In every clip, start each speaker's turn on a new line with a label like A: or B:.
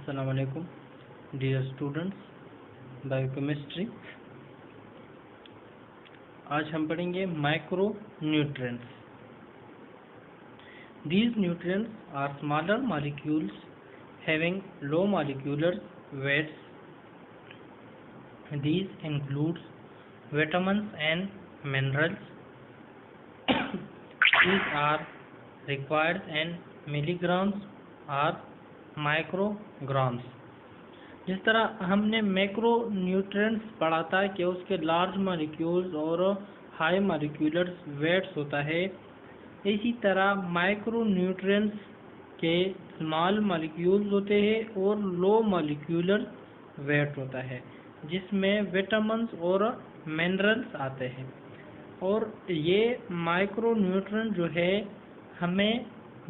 A: अस्सलाम वालेकुम dear students biochemistry. आज हम पढ़ेंगे micro nutrients. These nutrients are smaller molecules having low molecular weights. These includes vitamins and minerals. These are required in milligrams or micrograms. जिस तरह हमने macro nutrients पढ़ा था कि उसके लार्ज मॉलिक्यूल्स और हाई मॉलिक्यूलर वेट्स होता है, इसी तरह माइक्रो न्यूट्रिएंट्स के स्मॉल मॉलिक्यूल्स होते हैं और लो मॉलिक्यूलर वेट होता है, जिसमें विटामिन्स और मिनरल्स आते हैं। और ये माइक्रो न्यूट्रिएंट जो है हमें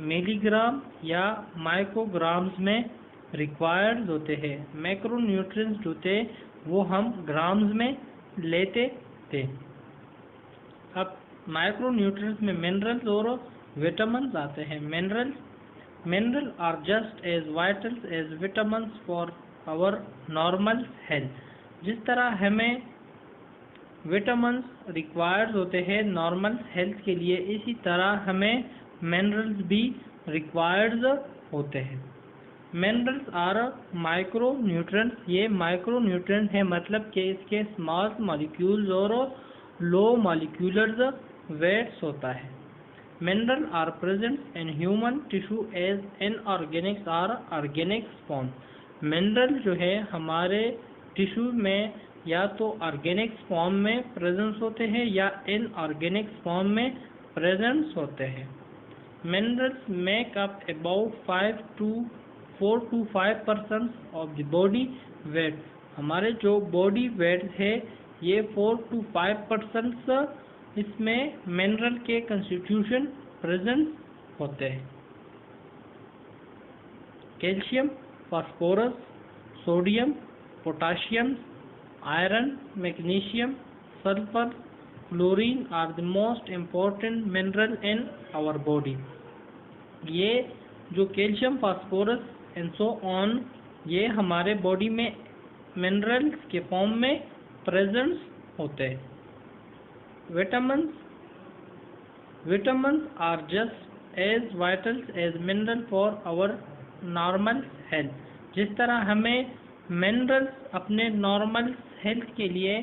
A: मिलीग्राम या माइक्रोग्राम्स में रिक्वायर्ड होते हैं। मैक्रो न्यूट्रिएंट्स जो थे वो हम ग्राम्स में लेते थे। अब माइक्रो न्यूट्रिएंट्स में मिनरल्स और विटामिन्स आते हैं। Mineral are just as vital as vitamins for our normal health. जिस तरह हमें विटामिन्स रिक्वायर्ड होते हैं नॉर्मल हेल्थ के लिए, इसी तरह हमें मिनरल्स भी रिक्वायर्ड होते हैं। Minerals are micro nutrients. ये माइक्रो न्यूट्रिएंट है, मतलब कि इसके स्मॉल मॉलिक्यूल्स और लो मॉलिक्यूलर वेट्स होता है। Mineral are present in human tissue as inorganics or organics form. Mineral जो है हमारे टिश्यू में या तो ऑर्गेनिक्स फॉर्म में प्रेजेंस होते हैं या इनऑर्गेनिक्स फॉर्म में प्रेजेंस होते हैं। Minerals make up about 4 to 5% of the body weight. हमारे जो बॉडी वेट है ये 4 to 5% इसमें मिनरल के कंस्टिट्यूशन प्रेजेंट होते हैं। Calcium, phosphorus, sodium, potassium, iron, magnesium, sulphur, fluorine are the most important mineral in our body. ये जो calcium, phosphorus and so on, ये हमारे बॉडी में मिनरल्स के फॉर्म में प्रेजेंस होते हैं। Vitamins are just as vital as mineral for our normal health. जिस तरह हमें मिनरल्स अपने नॉर्मल हेल्थ के लिए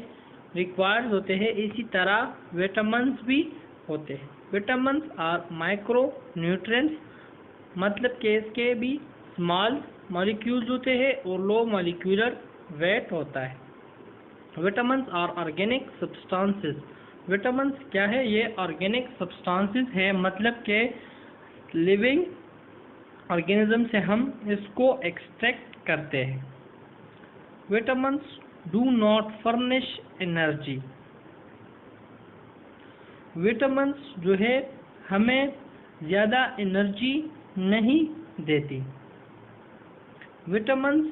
A: रिक्वायर्ड होते हैं, इसी तरह विटामिन्स भी होते हैं। विटामिन्स आर माइक्रो न्यूट्रिएंट्स, मतलब कि इसके भी स्मॉल मॉलिक्यूल्स होते हैं और लो मॉलिक्यूलर वेट होता है। Vitamins are organic substances. Vitamins क्या है? ये ऑर्गेनिक सब्सटेंसेस है, मतलब के लिविंग ऑर्गेनिज्म से हम इसको एक्सट्रैक्ट करते हैं। Vitamins do not furnish energy. Vitamins जो है हमें ज़्यादा एनर्जी नहीं देती। Vitamins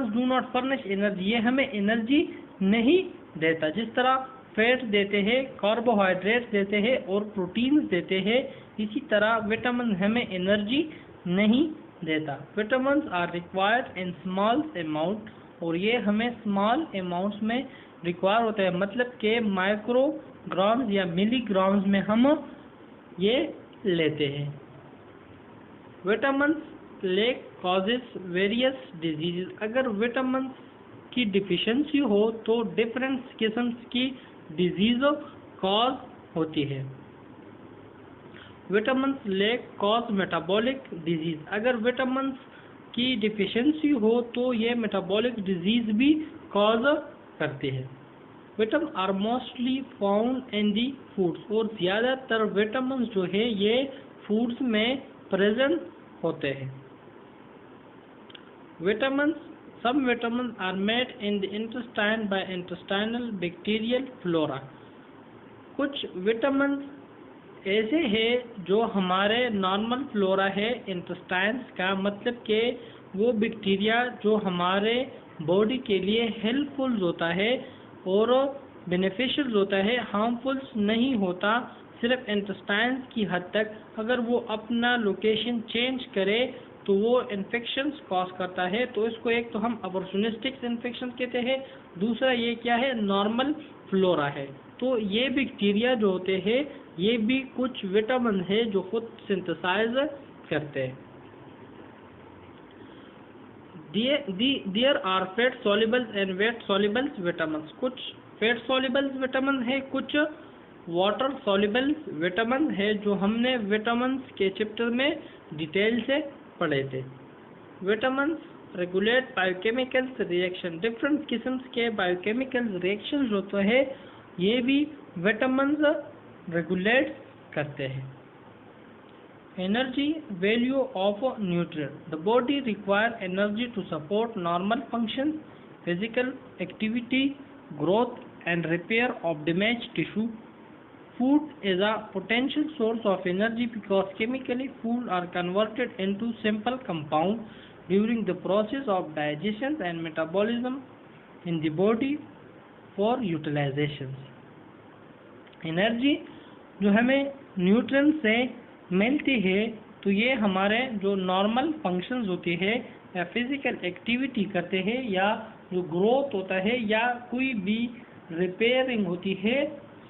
A: do not furnish energy, ये हमें एनर्जी नहीं देता। जिस तरह फैट देते हैं, कार्बोहाइड्रेट देते हैं और प्रोटीन्स देते हैं, इसी तरह विटामिन हमें एनर्जी नहीं देता। Vitamins are required in small amount, और ये हमें स्मॉल अमाउंट्स में रिक्वायर होता है, मतलब के माइक्रोग्राम्स या मिलीग्राम्स में हम ये लेते हैं। Vitamins lack causes various disease. अगर विटामिन्स की डिफिशिएंसी हो तो डिफरेंट किस्म की डिजीज कॉज होती है। Vitamins lack cause metabolic disease. अगर विटामिन्स की डिफिशिएंसी हो तो ये मेटाबॉलिक डिजीज भी कॉज करती है। Vitamin are mostly found in the foods, और ज़्यादातर विटामिन जो है ये फूड्स में प्रेजेंट होते हैं। Some vitamin are made in the intestine by intestinal bacterial flora. कुछ विटामिन ऐसे हैं जो हमारे नॉर्मल फ्लोरा है इंटेस्टाइन्स का, मतलब के वो बैक्टीरिया जो हमारे बॉडी के लिए हेल्पफुल होता है और बेनिफिशियल होता है, हार्मफुल नहीं होता सिर्फ इंटेस्टाइन्स की हद तक, अगर वो अपना लोकेशन चेंज करे तो वो इन्फेक्शंस कॉज करता है। तो इसको एक तो हम अपॉर्चुनिस्टिक इन्फेक्शन कहते हैं, दूसरा ये क्या है, नॉर्मल फ्लोरा है। तो ये बैक्टीरिया जो होते हैं ये भी कुछ विटामिन है जो खुद सिंथेसाइज करते हैं। There are fat soluble and weight soluble vitamins। कुछ fat soluble विटामिन है, कुछ वाटर soluble विटामिन है, जो हमने विटामिन के चैप्टर में डिटेल से पढ़े थे। Vitamin regulate biochemical reaction, different किस्म के बायोकेमिकल रिएक्शन होते हैं, ये भी विटामिन रेगुलेट करते हैं। Energy value of a nutrient, the body requires energy to support normal functions, physical activity, growth and repair of damaged tissue. Food is a potential source of energy because chemically food are converted into simple compounds during the process of digestion and metabolism in the body for utilization। Energy जो हमें nutrient से मिलती है तो ये हमारे जो normal functions होती है या फिजिकल एक्टिविटी करते हैं या जो ग्रोथ होता है या कोई भी रिपेयरिंग होती है,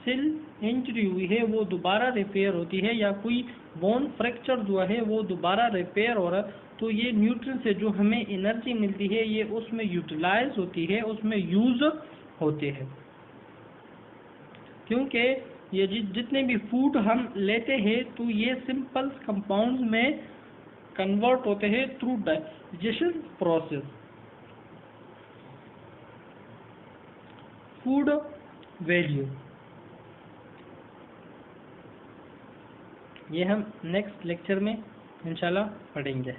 A: सेल इंजरी हुई है वो दोबारा रिपेयर होती है या कोई बोन फ्रैक्चर हुआ है वो दोबारा रिपेयर हो रहा है, तो ये न्यूट्रिएंट से जो हमें एनर्जी मिलती है ये उसमें यूटिलाइज होती है, उसमें यूज होती है। क्योंकि ये जितने भी फूड हम लेते हैं तो ये सिंपल कंपाउंड्स में कन्वर्ट होते हैं through digestion process. Food value ये हम नेक्स्ट लेक्चर में इंशाल्लाह पढ़ेंगे।